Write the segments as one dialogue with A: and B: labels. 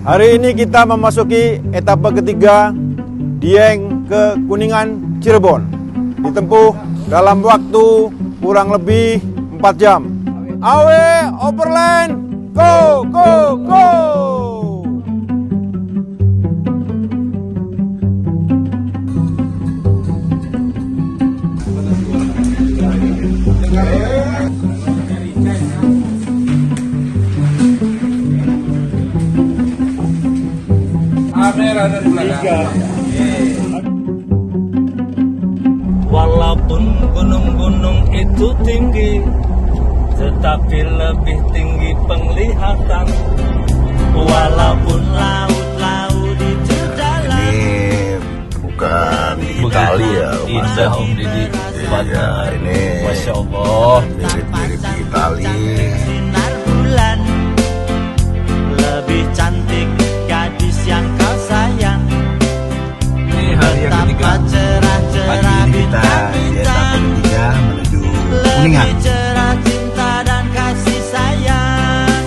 A: Hari ini kita memasuki etapa ketiga Dieng ke Kuningan Cirebon. Ditempuh dalam waktu kurang lebih 4 jam. Awe overland, go, go, go!
B: Walaupun gunung-gunung itu tinggi, tetapi lebih tinggi penglihatan. Walaupun laut-laut itu dalam.
C: Ini bukan Itali ya,
B: Indah Om Didi.
C: Iya, ini
B: Masya Allah.
C: mirip-mirip Itali.
D: Sinar bulan, lebih cantik gadis yang kau sayang.
C: Ini hari yang ketiga.
D: Betapa cerah-cerah
C: Pagi ini kita di etapa
D: bintang-bintang,
C: ketiga menuju Kuningan.
D: lebih cerah cinta dan kasih sayang.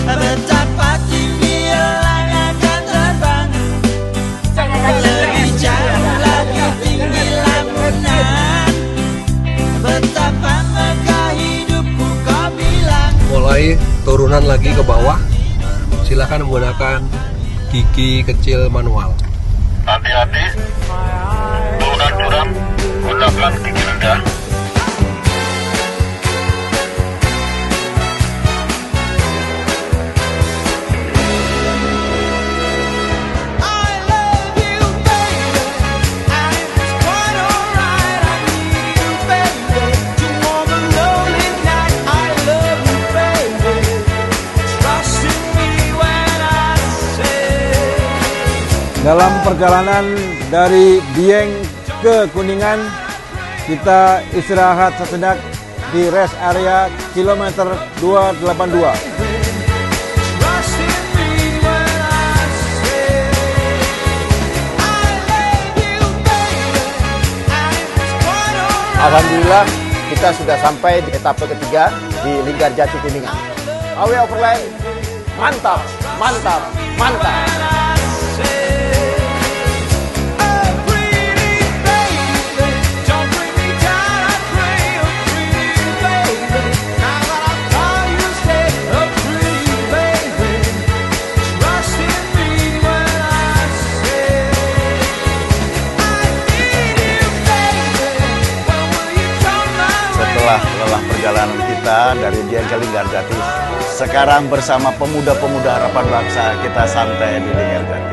D: Betapa tinggi elang akan terbang, lebih jauh lagi tinggi lamunan. Betapa megah hidupku kau bilang.
E: Mulai turunan lagi ke bawah, silakan menggunakan gigi kecil manual.
F: Hati-hati, turunan curam, gunakan gigi rendah.
D: I love you, baby, and it's quite alright. I need you, baby, to warm a lonely night. I love you, baby. Trust in me when I say.
A: Dalam perjalanan dari Dieng ke Kuningan, kita istirahat sejenak di rest area kilometer 282.
D: Trust in me when I say I love you, baby, and it's quite alright.
G: Alhamdulillah kita sudah sampai di etapa ketiga di Linggarjati Kuningan. Awe overland, mantap, mantap, mantap.
C: Setelah lelah perjalanan kita dari Dieng ke Linggarjati, sekarang bersama pemuda-pemuda harapan bangsa kita santai di Linggarjati.